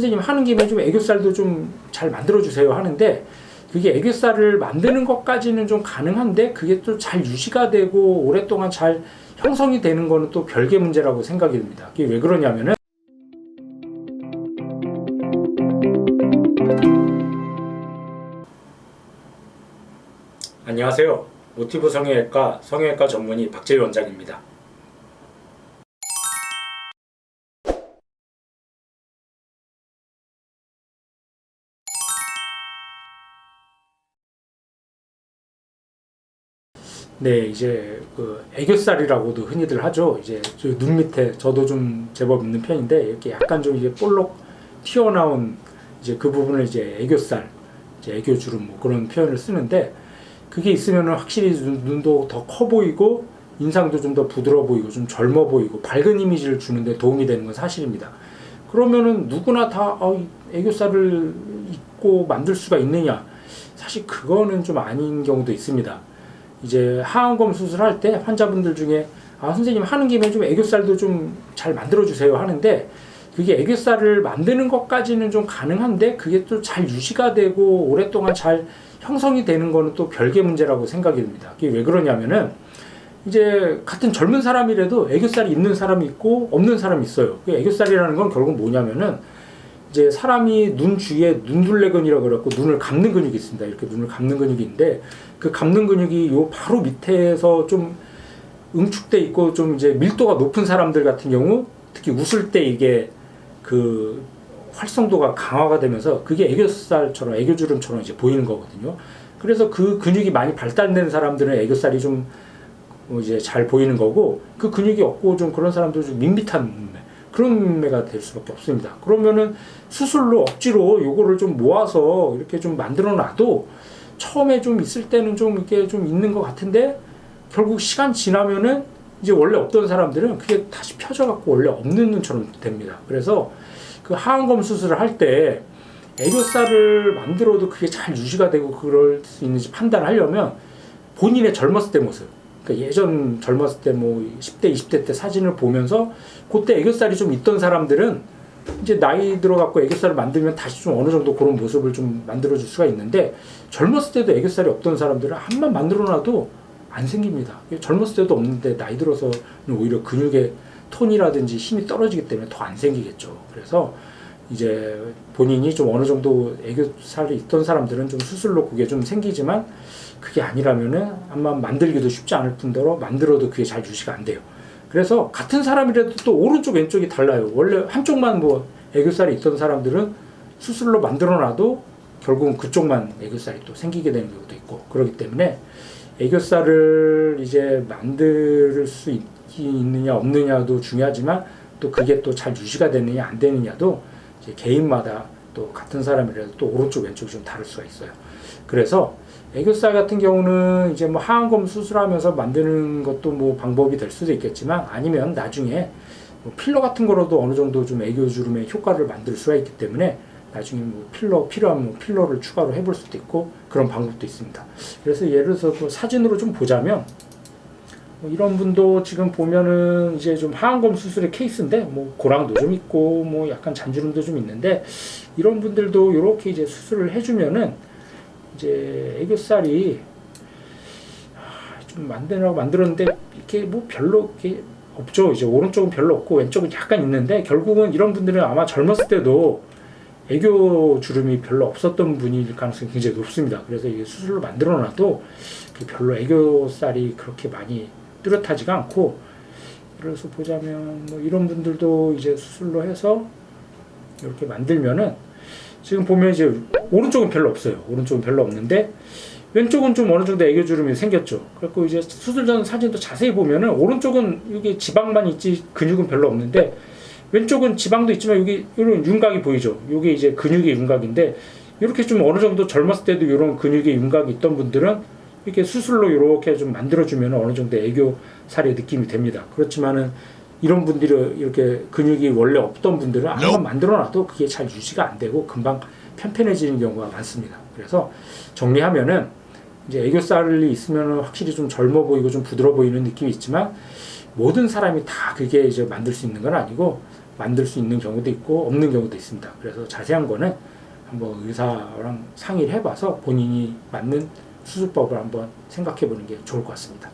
선생님 하는 김에 좀 애교살도 좀 잘 만들어주세요 하는데, 그게 애교살을 만드는 것까지는 좀 가능한데 그게 또 잘 유지가 되고 오랫동안 잘 형성이 되는 거는 또 별개 문제라고 생각이 듭니다. 그게 왜 그러냐면은, 안녕하세요. 모티브 성형외과 전문의 박재희 원장입니다. 네, 이제 그 애교살이라고도 흔히들 하죠. 이제 눈 밑에 저도 좀 제법 있는 편인데, 이렇게 약간 좀 이제 볼록 튀어나온 이제 그 부분을 이제 애교살, 이제 애교주름 뭐 그런 표현을 쓰는데, 그게 있으면은 확실히 눈도 더 커 보이고 인상도 좀 더 부드러워 보이고 좀 젊어 보이고 밝은 이미지를 주는데 도움이 되는 건 사실입니다. 그러면은 누구나 다 애교살을 있고 만들 수가 있느냐? 사실 그거는 좀 아닌 경우도 있습니다. 이제 하안검 수술할 때 환자분들 중에 선생님 하는 김에 좀 애교살도 좀 잘 만들어 주세요 하는데, 그게 애교살을 만드는 것까지는 좀 가능한데 그게 또 잘 유지가 되고 오랫동안 잘 형성이 되는 거는 또 별개 문제라고 생각이 듭니다. 그게 왜 그러냐면은, 이제 같은 젊은 사람이라도 애교살이 있는 사람이 있고 없는 사람이 있어요. 애교살이라는 건 결국 뭐냐면은, 이제 사람이 눈 주위에 눈둘레근이라고 그래갖고 눈을 감는 근육이 있습니다. 이렇게 눈을 감는 근육이 있는데, 그 감는 근육이 요 바로 밑에서 좀 응축돼 있고 좀 이제 밀도가 높은 사람들 같은 경우, 특히 웃을 때 이게 그 활성도가 강화가 되면서 그게 애교살처럼 애교주름처럼 이제 보이는 거거든요. 그래서 그 근육이 많이 발달된 사람들은 애교살이 좀 이제 잘 보이는 거고, 그 근육이 없고 좀 그런 사람들은 좀 밋밋한 눈매, 그런 눈매가 될 수밖에 없습니다. 그러면은 수술로 억지로 요거를 좀 모아서 이렇게 좀 만들어 놔도 처음에 좀 있을 때는 좀 이렇게 좀 있는 것 같은데, 결국 시간 지나면은 이제 원래 없던 사람들은 그게 다시 펴져갖고 원래 없는 눈처럼 됩니다. 그래서 그 하안검 수술을 할 때 애교살을 만들어도 그게 잘 유지가 되고 그럴 수 있는지 판단하려면 본인의 젊었을 때 모습, 그러니까 예전 젊었을 때 뭐 10대, 20대 때 사진을 보면서 그때 애교살이 좀 있던 사람들은 이제 나이 들어갖고 애교살을 만들면 다시 좀 어느 정도 그런 모습을 좀 만들어줄 수가 있는데, 젊었을 때도 애교살이 없던 사람들은 한번 만들어놔도 안 생깁니다. 젊었을 때도 없는데 나이 들어서는 오히려 근육의 톤이라든지 힘이 떨어지기 때문에 더 안 생기겠죠. 그래서 이제 본인이 좀 어느 정도 애교살이 있던 사람들은 좀 수술로 그게 좀 생기지만, 그게 아니라면은 아마 만들기도 쉽지 않을 뿐더러 만들어도 그게 잘 유지가 안 돼요. 그래서 같은 사람이라도 또 오른쪽 왼쪽이 달라요. 원래 한쪽만 뭐 애교살이 있던 사람들은 수술로 만들어놔도 결국은 그쪽만 애교살이 또 생기게 되는 경우도 있고, 그렇기 때문에 애교살을 이제 만들 수 있느냐 없느냐도 중요하지만, 또 그게 또 잘 유지가 되느냐 안 되느냐도 이제 개인마다 또 같은 사람이라도 또 오른쪽 왼쪽이 좀 다를 수가 있어요. 그래서 애교살 같은 경우는 이제 뭐 하안검 수술하면서 만드는 것도 뭐 방법이 될 수도 있겠지만, 아니면 나중에 뭐 필러 같은 거로도 어느 정도 좀 애교주름의 효과를 만들 수가 있기 때문에 나중에 뭐 필러 필요하면 뭐 필러를 추가로 해볼 수도 있고, 그런 방법도 있습니다. 그래서 예를 들어서 뭐 사진으로 좀 보자면, 뭐 이런 분도 지금 보면은 이제 좀 하안검 수술의 케이스인데, 뭐 고랑도 좀 있고 뭐 약간 잔주름도 좀 있는데, 이런 분들도 이렇게 이제 수술을 해주면은 이제 애교살이 좀 만들었는데 이렇게 뭐 별로 이렇게 없죠. 이제 오른쪽은 별로 없고 왼쪽은 약간 있는데, 결국은 이런 분들은 아마 젊었을 때도 애교 주름이 별로 없었던 분일 가능성이 굉장히 높습니다. 그래서 이게 수술로 만들어 놔도 별로 애교살이 그렇게 많이 뚜렷하지가 않고, 그래서 보자면 뭐 이런 분들도 이제 수술로 해서 이렇게 만들면은, 지금 보면 이제 오른쪽은 별로 없어요. 오른쪽은 별로 없는데 왼쪽은 좀 어느 정도 애교주름이 생겼죠. 그래서 이제 수술 전 사진도 자세히 보면은 오른쪽은 이게 지방만 있지 근육은 별로 없는데, 왼쪽은 지방도 있지만 여기 이런 윤곽이 보이죠. 이게 이제 근육의 윤곽인데, 이렇게 좀 어느 정도 젊었을 때도 이런 근육의 윤곽이 있던 분들은 이렇게 수술로 이렇게 좀 만들어주면 어느 정도 애교살의 느낌이 됩니다. 그렇지만은 이런 분들이 이렇게 근육이 원래 없던 분들은 한번 만들어놔도 그게 잘 유지가 안 되고 금방 편편해지는 경우가 많습니다. 그래서 정리하면은, 이제 애교살이 있으면 확실히 좀 젊어 보이고 좀 부드러워 보이는 느낌이 있지만, 모든 사람이 다 그게 이제 만들 수 있는 건 아니고, 만들 수 있는 경우도 있고 없는 경우도 있습니다. 그래서 자세한 거는 한번 의사랑 상의를 해봐서 본인이 맞는 수술법을 한번 생각해 보는 게 좋을 것 같습니다.